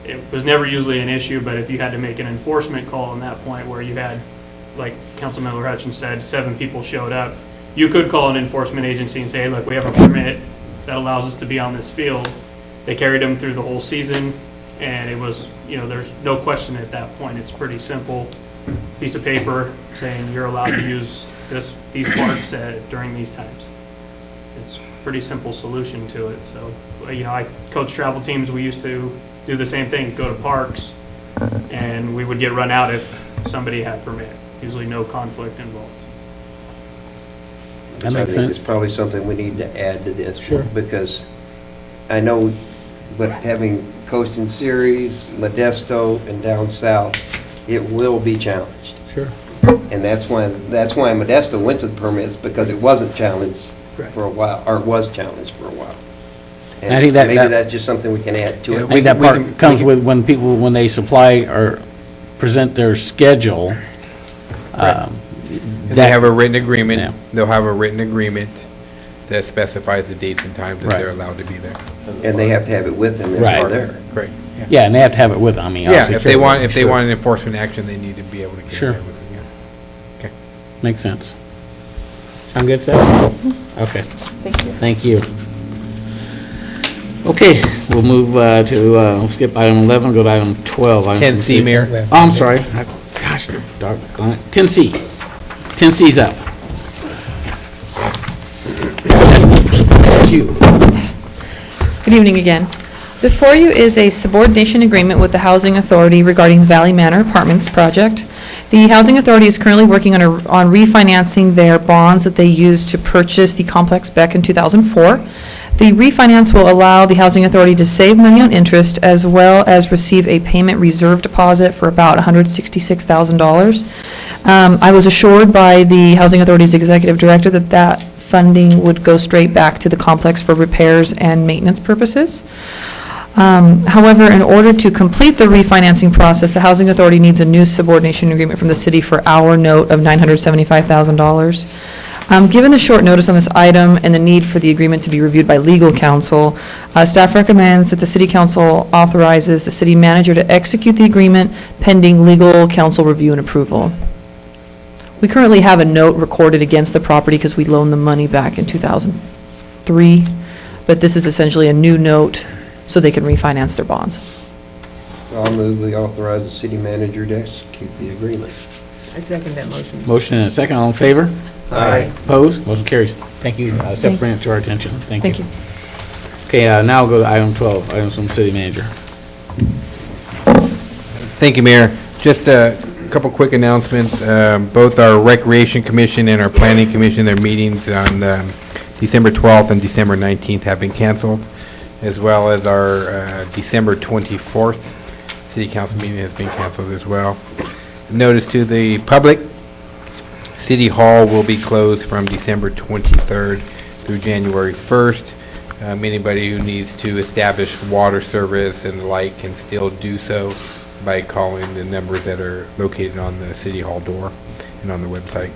It was never usually an issue, but if you had to make an enforcement call on that point where you had, like Councilmember Hutchins said, 7 people showed up, you could call an enforcement agency and say, hey, look, we have a permit that allows us to be on this field. They carried them through the whole season, and it was, there's no question at that point. It's pretty simple piece of paper saying you're allowed to use these parks during these times. It's a pretty simple solution to it. So, I coach travel teams. We used to do the same thing, go to parks, and we would get run out if somebody had permit. Usually no conflict involved. That makes So I think it's sense. probably something we need to add to this. Sure. Because I know, but having coasting series, Modesto, and down south, it will be challenged. Sure. And that's why Modesto went to the permits, because it wasn't challenged for a while, or was challenged for a while. And I think that- maybe that- that's just something we can add to Yeah, it. I think that part comes with when people, when they supply or present their schedule. And they have a written Yeah. agreement, they'll have a written agreement that specifies the dates and times that Right. they're allowed to be there. And they have to have it with them if Right. they're there. Great. Yeah, and they have to have it with them, I mean, Yeah, obviously. if they sure. want, if they Sure. want an enforcement action, they need to be able to get Sure. that with them, yeah. Makes sense. Sound good, Steph? Okay, Thank you. thank you. Okay, we'll move we'll skip item 11, go to item 12. Item 10C, Mayor. Oh, I'm sorry. Gosh, dark, 10C. 10C's up. It's you. Good evening again. Before you is a subordination agreement with the Housing Authority regarding Valley Manor Apartments project. The Housing Authority is currently working on refinancing their bonds that they used to purchase the complex back in 2004. The refinance will allow the Housing Authority to save money on interest as well as receive a payment reserve deposit for about $166,000. I was assured by the Housing Authority's executive director that that funding would go straight back to the complex for repairs and maintenance purposes. However, in order to complete the refinancing process, the Housing Authority needs a new subordination agreement from the city for our note of $975,000. Given the short notice on this item and the need for the agreement to be reviewed by legal counsel, staff recommends that the city council authorizes the city manager to execute the agreement pending legal counsel review and approval. We currently have a note recorded against the property because we loaned the money back in 2003, but this is essentially a new note so they can refinance their bonds. I'll move we authorize the city manager to execute the agreement. I second that motion. Motion and a second, all in favor? Aye. Opposed? Motion carries. Thank you, Steph, bring it to our attention. Thank you. Thank you. Okay, now we'll go to item 12, items from the city manager. Thank you, Mayor. Just a couple quick announcements. Both our Recreation Commission and our Planning Commission, their meetings on December 12th and December 19th have been canceled, as well as our December 24th City Council meeting has been canceled as well. Notice to the public, City Hall will be closed from December 23rd through January 1st. Anybody who needs to establish water service and the like can still do so by calling the numbers that are located on the City Hall door and on the website.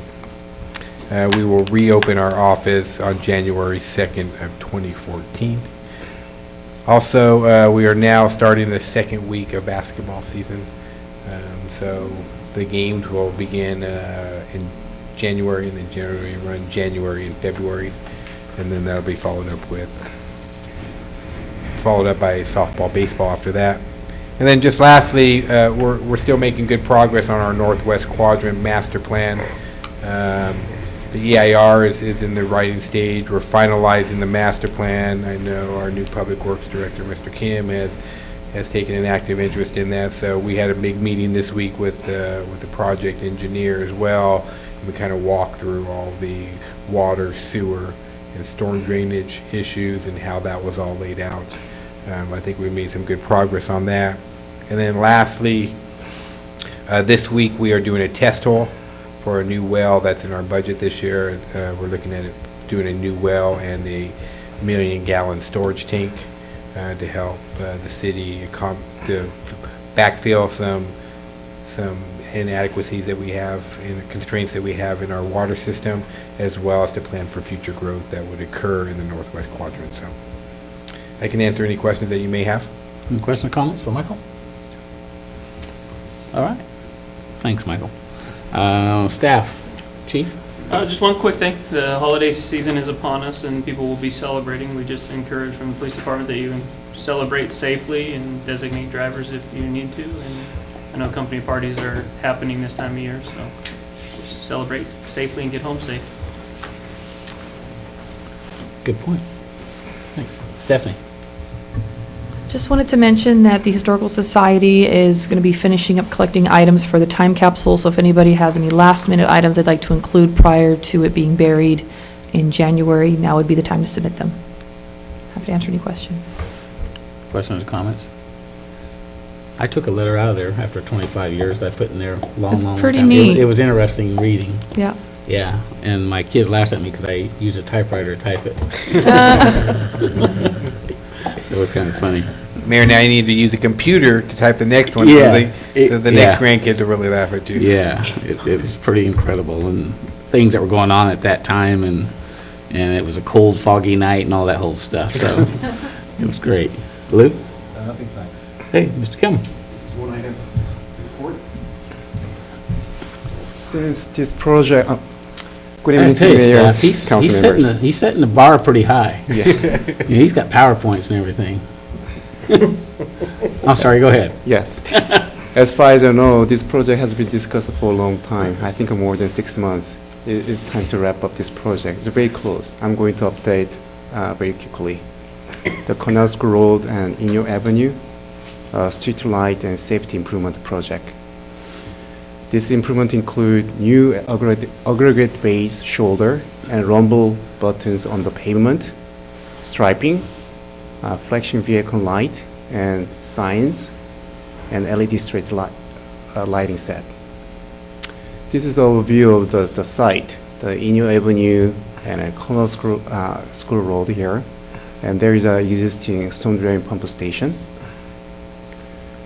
We will reopen our office on January 2nd of 2014. Also, we are now starting the second week of basketball season. So the games will begin in January and then generally run January and February, and then that'll be followed up by softball, baseball after that. And then just lastly, we're still making good progress on our Northwest Quadrant Master Plan. The EIR is in the writing stage. We're finalizing the master plan. I know our new Public Works Director, Mr. Kim, has taken an active interest in that. So we had a big meeting this week with the project engineer as well. And we kind of walked through all the water, sewer, and storm drainage issues and how that was all laid out. I think we made some good progress on that. And then lastly, this week we are doing a test hole for a new well that's in our budget this year. We're looking at doing a new well and a 1 million gallon storage tank to help the city to backfill some inadequacies that we have and constraints that we have in our water system, as well as to plan for future growth that would occur in the Northwest Quadrant. So I can answer any questions that you may have. Any questions or comments for Michael? All right. Thanks, Michael. Staff, Chief? Just one quick thing. The holiday season is upon us and people will be celebrating. We just encourage from the police department that you celebrate safely and designate drivers if you need to. And I know company parties are happening this time of year, so just celebrate safely and get home safe. Good point. Thanks. Stephanie? Just wanted to mention that the Historical Society is going to be finishing up collecting items for the time capsule, so if anybody has any last-minute items they'd like to include prior to it being buried in January, now would be the time to submit them. Happy to answer any questions. Questions or comments? I took a letter out of there after 25 years. I put in there long, That's long pretty time. neat. It was interesting reading. Yeah. Yeah, and my kids laughed at me because I use a typewriter to type it. So it was kind of funny. Mayor, now you need to use a computer to type the next one. Yeah, So the next grandkids will really laugh at you. Yeah, it was pretty incredible, and things that were going on at that time, and it was a cold, foggy night and all that whole stuff, so it was great. Lou? Nothing signed. Hey, Mr. Kim. This is one item report. Since this project, good I evening, tell you, Mayor, Steph, council members. he's setting the bar pretty high. Yeah. Yeah, he's got PowerPoints and everything. I'm sorry, go ahead. Yes. As far as I know, this project has been discussed for a long time, I think more than 6 months. It's time to wrap up this project. It's very close. I'm going to update very quickly. The Canal School Road and Inyo Avenue, street light and safety improvement project. This improvement include new aggregate base shoulder and rumble buttons on the pavement, striping, flashing vehicle light and signs, and LED street lighting set. This is an overview of the site, the Inyo Avenue and Canal School Road here. And there is an existing storm drain pump station.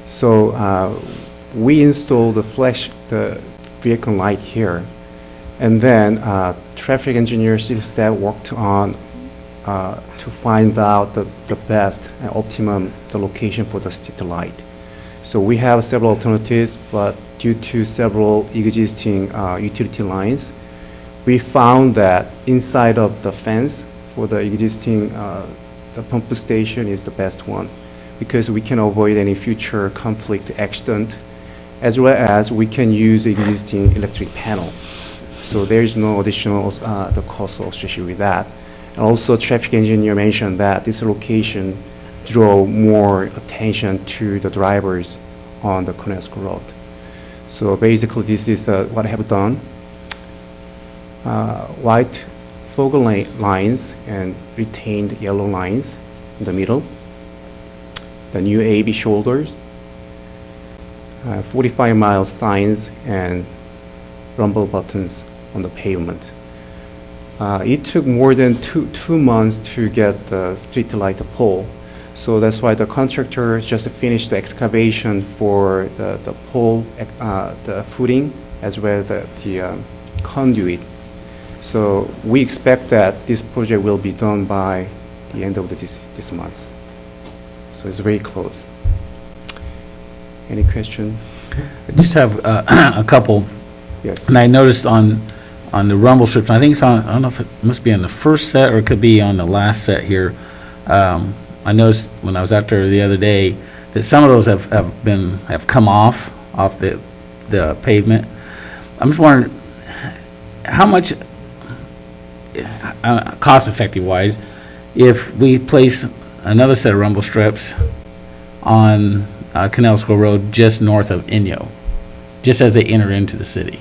So we installed the vehicle light here, and then traffic engineer staff worked on to find out the best and optimum the location for the street light. So we have several alternatives, but due to several existing utility lines, we found that inside of the fence for the existing the pump station is the best one, because we can avoid any future conflict accident, as well as we can use existing electric panel. So there is no additional the cost associated with that. And also, traffic engineer mentioned that this location draw more attention to the drivers on the Canal School Road. So basically, this is what I have done. White focal lines and retained yellow lines in the middle. The new AB shoulders, 45-mile signs, and rumble buttons on the pavement. It took more than two months to get the street light pole. So that's why the contractor just finished the excavation for the pole, the footing, as well as the conduit. So we expect that this project will be done by the end of this month. So it's very close. Any question? I just have a couple. Yes. And I noticed on the rumble strips, I think it's on, I don't know if it must be on the first set or it could be on the last set here. I noticed when I was out there the other day that some of those have come off the pavement. I'm just wondering how much, cost-effective wise, if we place another set of rumble strips on Canal School Road just north of Inyo, just as they enter into the city.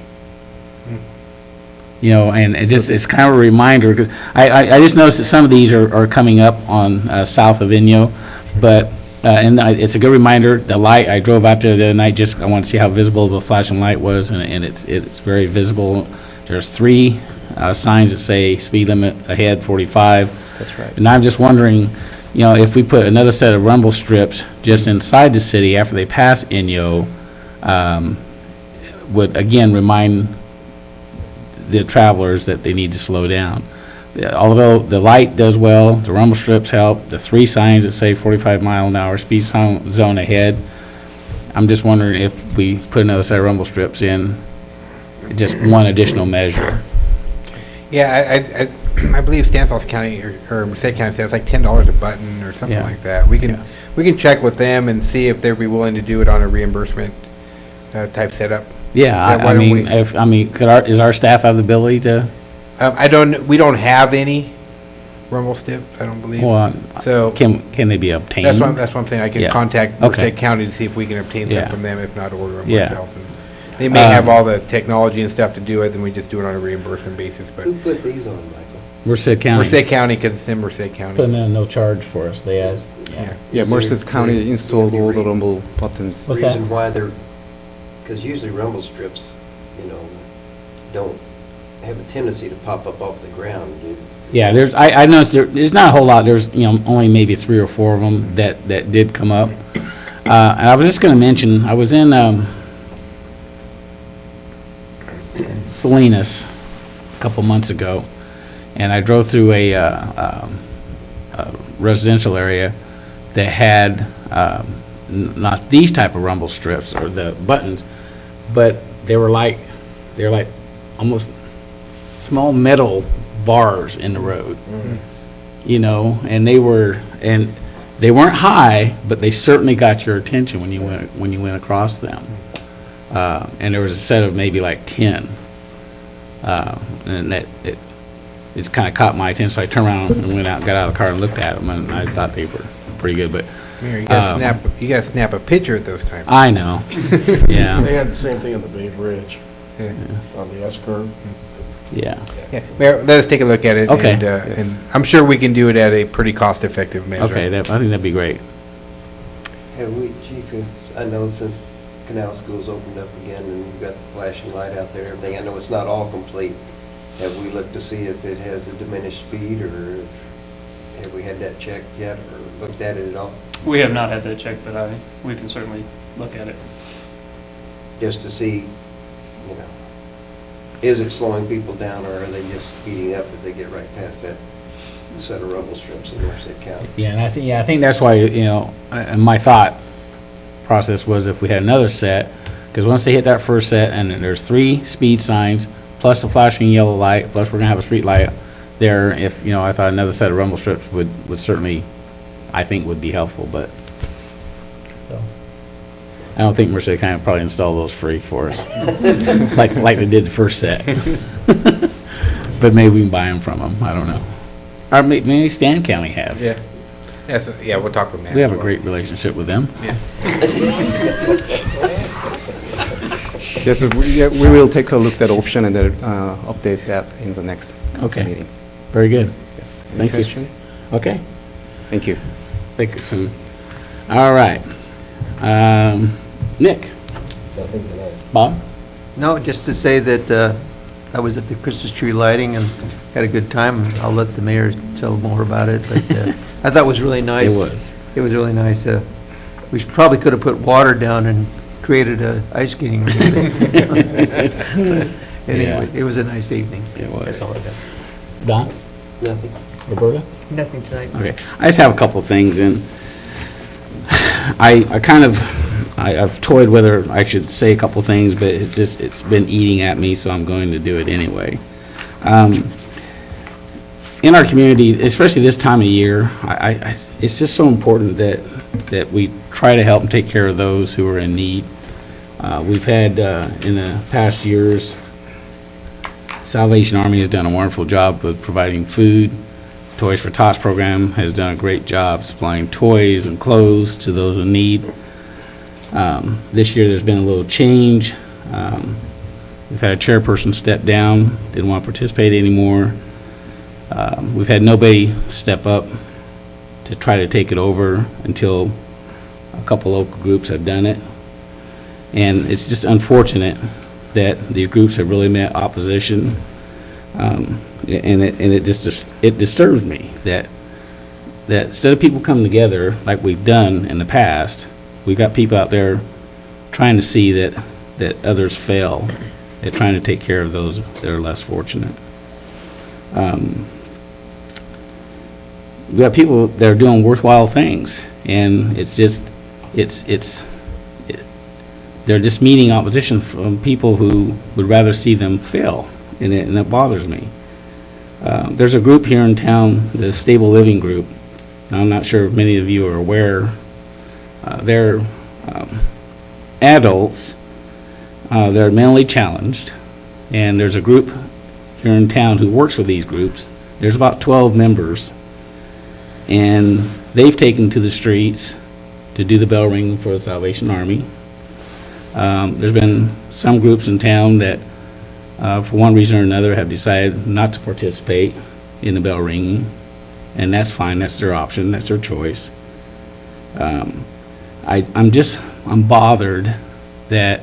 You know, and it's kind of a reminder, because I just noticed that some of these are coming up on south of Inyo, but, it's a good reminder. The light, I drove out there the other night, I wanted to see how visible the flashing light was, and it's very visible. There's 3 signs that say speed limit ahead 45. That's right. And I'm just wondering, you know, if we put another set of rumble strips just inside the city after they pass Inyo, would again remind the travelers that they need to slow down. Although the light does well, the rumble strips help, the 3 signs that say 45-mile-an-hour speed zone ahead, I'm just wondering if we put another set of rumble strips in, just one additional measure. Yeah, I believe Stanislaus County or Merced County said it's like $10 a button or something Yeah. like that. We can check with them and see if they'd be willing to do it on a reimbursement type setup. Yeah, why don't we- is our staff have the ability to, We don't have any rumble strips, I don't believe. well, So can they be obtained? that's what I'm saying. I can Yeah. contact Okay. Merced County to see if we can obtain Yeah. some from them, if not order them Yeah. ourselves. And they may have all the technology and stuff to do it, then we just do it on a reimbursement basis. But Who put these on, Michael? Merced County. Merced County, because it's in Merced County. Putting in no charge for us, they asked. Yeah, Merced County installed all the rumble buttons. What's that? Reason why they're, because usually rumble strips, you know, don't have a tendency to pop up off the ground. Yeah, I noticed there's not a whole lot, there's, only maybe 3 or 4 of them that did come up. And I was just gonna mention, I was in, Salinas a couple months ago, and I drove through a residential area that had, not these type of rumble strips or the buttons, but they were like almost small metal bars in the road, and they weren't high, but they certainly got your attention when you went across them. And there was a set of maybe like 10, and it's kind of caught my attention. So I turned around and went out, got out of the car and looked at them, and I thought they were pretty good. But Mayor, you gotta snap a picture at those times. I know, yeah, They had the same thing at the Bay Bridge, Yeah. on the S-curve. yeah. Yeah, Mayor, let us take a look at it. Okay. And I'm sure we can do it at a pretty cost-effective measure. Okay, I think that'd be great. Have we, Chief, I know since Canal School's opened up again and you've got the flashing light out there and everything, I know it's not all complete. Have we looked to see if it has a diminished speed, or have we had that checked yet, or looked at it at all? We have not had that checked, but we can certainly look at it. Just to see, is it slowing people down, or are they just speeding up as they get right past that set of rumble strips in Merced County? Yeah, and I think that's why, and my thought process was if we had another set, because once they hit that first set, and then there's 3 speed signs, plus a flashing yellow light, plus we're gonna have a street light there, if, I thought another set of rumble strips would certainly, I think, would be helpful, but, so. I don't think Merced County will probably install those free for us, like they did the first set. But maybe we can buy them from them, I don't know. Or maybe Stan County has. Yeah. Yeah, we'll talk with Matt. We have a great relationship with them. Yeah. Yes, we will take a look at that option and then update that in the next council Okay. meeting. Very good. Yes. Any Thank you. question? Okay. Thank you. Thank you, Sue. All right. Nick? Nothing tonight. Bob? No, just to say that I was at the Christmas tree lighting and had a good time. I'll let the mayor tell more about it, but I thought it was really nice. It was. It was really nice. We probably could have put water down and created a ice skating rink. Anyway, it was a nice evening. It was. That's all I got. Don? Nothing. Roberta? Nothing tonight. Okay. I just have a couple of things, and I've toyed whether I should say a couple of things, but it's been eating at me, so I'm going to do it anyway. In our community, especially this time of year, it's just so important that we try to help and take care of those who are in need. We've had, in the past years, Salvation Army has done a wonderful job with providing food. Toys for Tots program has done a great job supplying toys and clothes to those in need. This year, there's been a little change. We've had a chairperson step down, didn't want to participate anymore. We've had nobody step up to try to take it over until a couple local groups have done it. And it's just unfortunate that these groups have really met opposition. And it disturbs me that instead of people coming together like we've done in the past, we've got people out there trying to see that others fail at trying to take care of those that are less fortunate. We have people that are doing worthwhile things, and they're just meeting opposition from people who would rather see them fail, and it bothers me. There's a group here in town, the Stable Living Group. Now, I'm not sure if many of you are aware. They're adults. They're mentally challenged, and there's a group here in town who works with these groups. There's about 12 members, and they've taken to the streets to do the bell ringing for the Salvation Army. There's been some groups in town that, for one reason or another, have decided not to participate. in the bell ringing, and that's fine, that's their option, that's their choice. I'm bothered that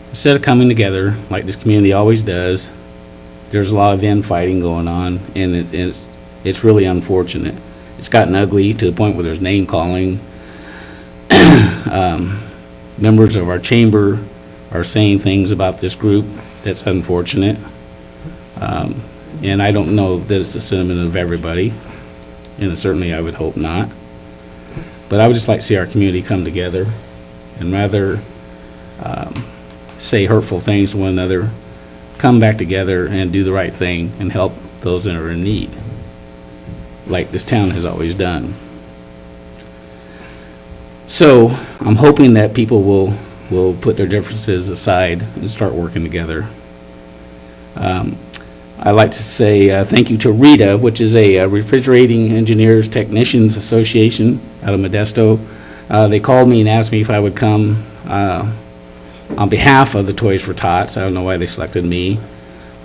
instead of coming together, like this community always does, there's a lot of infighting going on, and it's really unfortunate. It's gotten ugly to the point where there's name calling. Members of our chamber are saying things about this group that's unfortunate. And I don't know that it's the sentiment of everybody, and certainly I would hope not. But I would just like to see our community come together and rather say hurtful things to one another, come back together and do the right thing and help those that are in need, like this town has always done. So I'm hoping that people will put their differences aside and start working together. I'd like to say thank you to RETA, which is a Refrigerating Engineers Technicians Association out of Modesto. They called me and asked me if I would come on behalf of the Toys for Tots. I don't know why they selected me,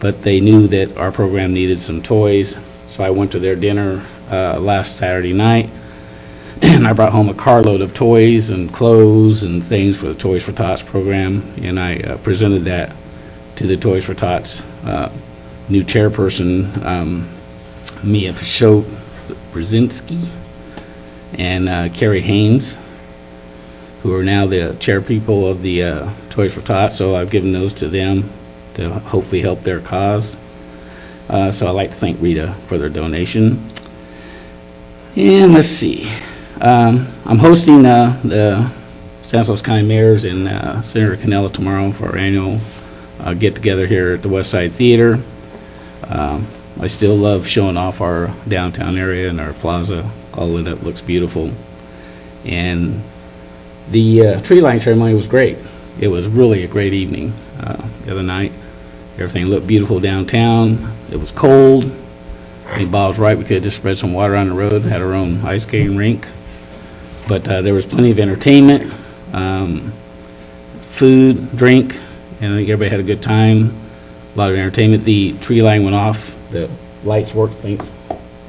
but they knew that our program needed some toys. So I went to their dinner last Saturday night, and I brought home a carload of toys and clothes and things for the Toys for Tots program, and I presented that to the Toys for Tots new chairperson, Mia Brzezinski, and Carrie Haynes, who are now the chair people of the Toys for Tots. So I've given those to them to hopefully help their cause. So I'd like to thank RETA for their donation. And let's see. I'm hosting the San Jose County Mayors and Senator Cannella tomorrow for our annual get-together here at the West Side Theater. I still love showing off our downtown area and our plaza. All lit up, looks beautiful. And the tree lighting ceremony was great. It was really a great evening the other night. Everything looked beautiful downtown. It was cold. I think Bob's right, we could have just spread some water on the road, had our own ice skating rink. But there was plenty of entertainment, food, drink, and I think everybody had a good time. A lot of entertainment. The tree line went off. The lights worked, thanks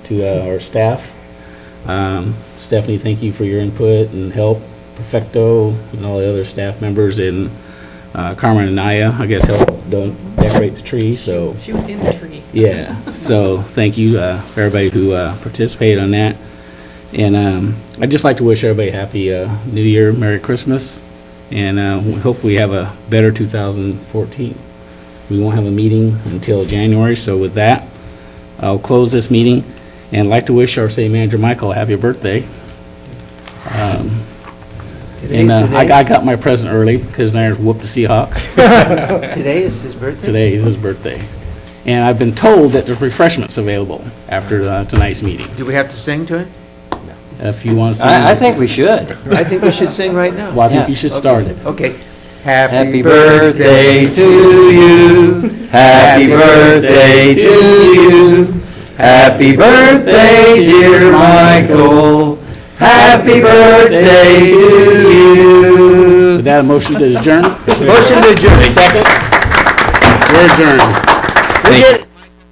to our staff. Stephanie, thank you for your input and help. Perfecto and all the other staff members, and Carmen and Naya, I guess, helped decorate the tree. So She was in the tree. yeah, so thank you for everybody who participated on that. And I'd just like to wish everybody a happy New Year, Merry Christmas, and we hope we have a better 2014. We won't have a meeting until January, so with that, I'll close this meeting, and I'd like to wish our city manager, Michael, a happy birthday. And I got my present early because Mayor whooped the Seahawks. Today is his birthday? Today is his birthday. And I've been told that there's refreshments available after tonight's meeting. Do we have to sing to him? If you want to sing. I think we should. I think we should sing right now. Well, I think you should start it. Okay. Happy birthday to you. Happy birthday to you. Happy birthday, dear Michael. Happy birthday to you. With that, a motion to adjourn? Motion to adjourn. Second? We're adjourned. We did it.